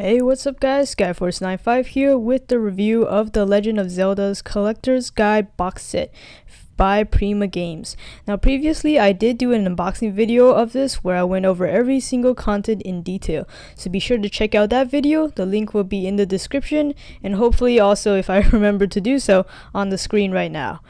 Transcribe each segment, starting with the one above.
Hey, what's up guys, Skyforce95 here with the review of The Legend of Zelda's Collector's Guide box set by Prima Games. Now previously I did do an unboxing video of this where I went over every single content in detail, so be sure to check out that video. The link will be in the description and hopefully also, if I remember to do so, on the screen right now.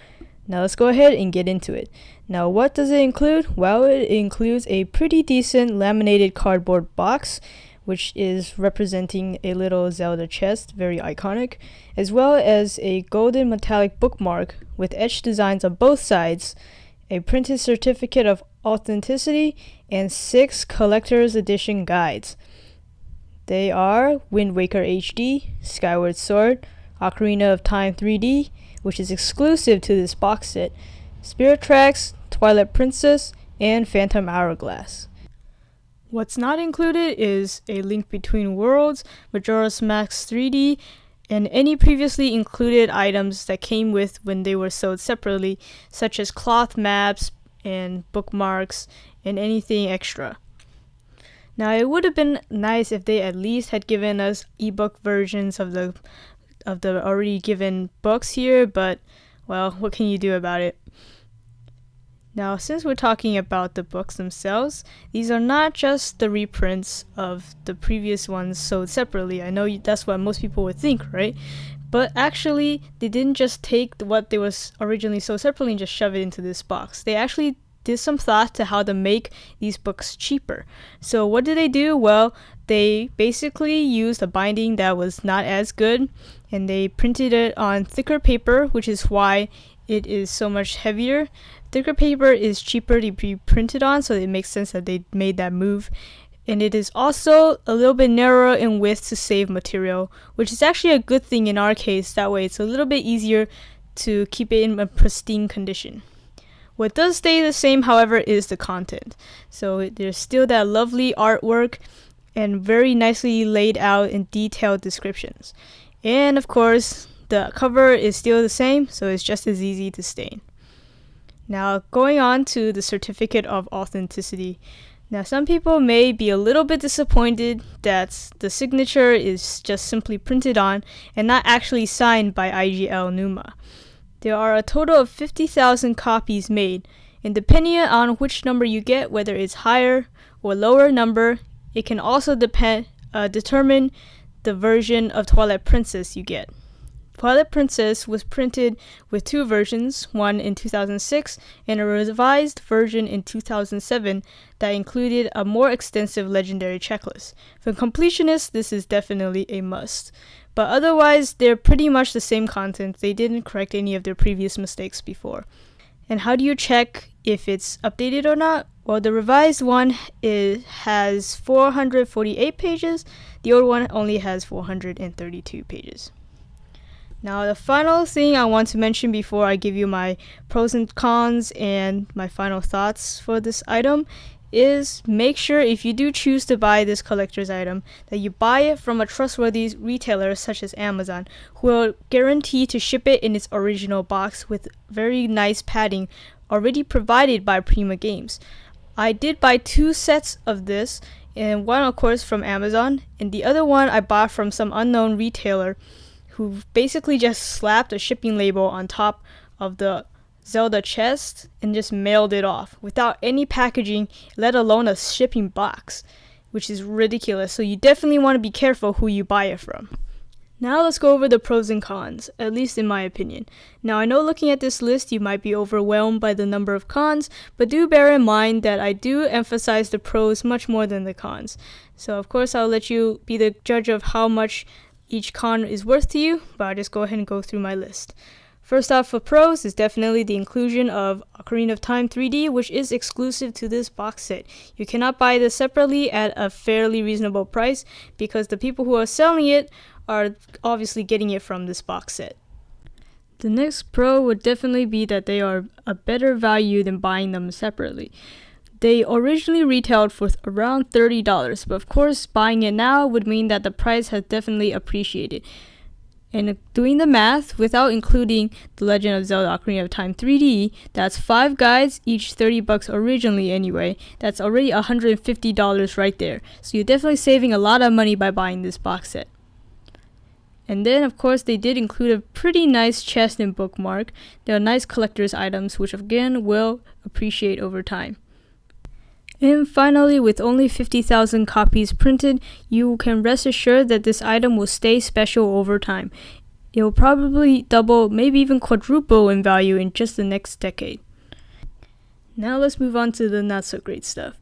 Now let's go ahead and get into it. Now what does it include? Well, it includes a pretty decent laminated cardboard box, which is representing a little Zelda chest, very iconic, as well as a golden metallic bookmark with etched designs on both sides, a printed certificate of authenticity, and 6 collector's edition guides. They are Wind Waker HD, Skyward Sword, Ocarina of Time 3D, which is exclusive to this box set, Spirit Tracks, Twilight Princess, and Phantom Hourglass. What's not included is A Link Between Worlds, Majora's Mask 3D, and any previously included items that came with when they were sold separately, such as cloth maps and bookmarks and anything extra. Now it would have been nice if they at least had given us ebook versions of the already given books here, but well, what can you do about it? Now, since we're talking about the books themselves, these are not just the reprints of the previous ones sold separately. I know that's what most people would think, right? But actually, they didn't just take what they was originally sold separately and just shove it into this box. They actually did some thought to how to make these books cheaper. So what did they do? Well, they basically used a binding that was not as good, and they printed it on thicker paper, which is why it is so much heavier. Thicker paper is cheaper to be printed on, so it makes sense that they made that move. And it is also a little bit narrower in width to save material, which is actually a good thing in our case. That way it's a little bit easier to keep it in a pristine condition. What does stay the same, however, is the content. So there's still that lovely artwork and very nicely laid out and detailed descriptions. And of course, the cover is still the same, so it's just as easy to stain. Now, going on to the certificate of authenticity. Now, some people may be a little bit disappointed that the signature is just simply printed on and not actually signed by IGL Numa. There are a total of 50,000 copies made, and depending on which number you get, whether it's higher or lower number, it can also determine the version of Twilight Princess you get. Twilight Princess was printed with 2 versions, one in 2006 and a revised version in 2007 that included a more extensive legendary checklist. For completionists, this is definitely a must. But otherwise, they're pretty much the same content. They didn't correct any of their previous mistakes before. And how do you check if it's updated or not? Well, the revised one has 448 pages. The old one only has 432 pages. Now, the final thing I want to mention before I give you my pros and cons and my final thoughts for this item is make sure if you do choose to buy this collector's item that you buy it from a trustworthy retailer such as Amazon, who will guarantee to ship it in its original box with very nice padding already provided by Prima Games. I did buy 2 sets of this, and one of course from Amazon, and the other one I bought from some unknown retailer who basically just slapped a shipping label on top of the Zelda chest and just mailed it off without any packaging, let alone a shipping box, which is ridiculous. So you definitely want to be careful who you buy it from. Now let's go over the pros and cons, at least in my opinion. Now I know looking at this list you might be overwhelmed by the number of cons, but do bear in mind that I do emphasize the pros much more than the cons. So of course I'll let you be the judge of how much each con is worth to you, but I'll just go ahead and go through my list. First off, for pros is definitely the inclusion of Ocarina of Time 3D, which is exclusive to this box set. You cannot buy this separately at a fairly reasonable price because the people who are selling it are obviously getting it from this box set. The next pro would definitely be that they are a better value than buying them separately. They originally retailed for around $30, but of course buying it now would mean that the price has definitely appreciated. And doing the math, without including The Legend of Zelda Ocarina of Time 3D, that's 5 guides, each $30 originally anyway. That's already $150 right there. So you're definitely saving a lot of money by buying this box set. And then, of course, they did include a pretty nice chest and bookmark. They are nice collector's items, which again, will appreciate over time. And finally, with only 50,000 copies printed, you can rest assured that this item will stay special over time. It will probably double, maybe even quadruple in value in just the next decade. Now let's move on to the not so great stuff.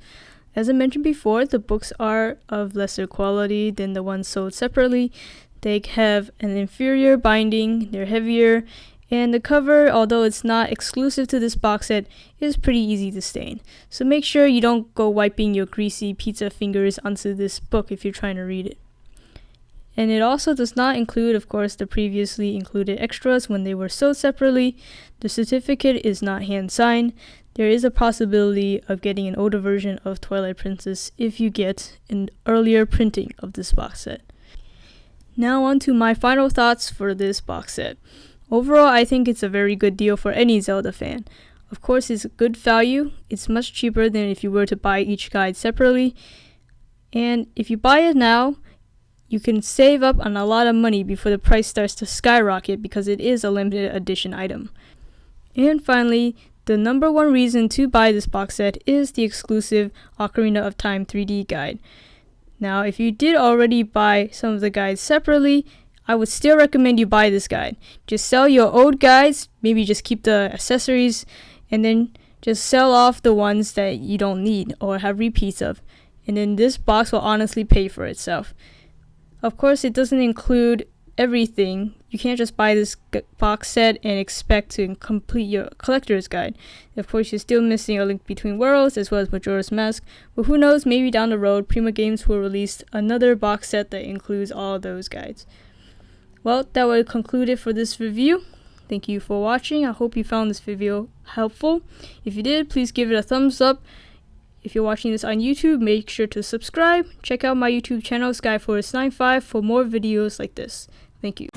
As I mentioned before, the books are of lesser quality than the ones sold separately. They have an inferior binding, they're heavier, and the cover, although it's not exclusive to this box set, is pretty easy to stain. So make sure you don't go wiping your greasy pizza fingers onto this book if you're trying to read it. And it also does not include, of course, the previously included extras when they were sold separately. The certificate is not hand-signed. There is a possibility of getting an older version of Twilight Princess if you get an earlier printing of this box set. Now on to my final thoughts for this box set. Overall, I think it's a very good deal for any Zelda fan. Of course, it's good value. It's much cheaper than if you were to buy each guide separately. And if you buy it now, you can save up on a lot of money before the price starts to skyrocket because it is a limited edition item. And finally, the number one reason to buy this box set is the exclusive Ocarina of Time 3D guide. Now, if you did already buy some of the guides separately, I would still recommend you buy this guide. Just sell your old guides, maybe just keep the accessories, and then just sell off the ones that you don't need or have repeats of. And then this box will honestly pay for itself. Of course, it doesn't include everything. You can't just buy this box set and expect to complete your collector's guide. Of course, you're still missing A Link Between Worlds as well as Majora's Mask, but who knows, maybe down the road, Prima Games will release another box set that includes all of those guides. Well, that will conclude it for this review. Thank you for watching. I hope you found this video helpful. If you did, please give it a thumbs up. If you're watching this on YouTube, make sure to subscribe. Check out my YouTube channel, Skyforest95, for more videos like this. Thank you.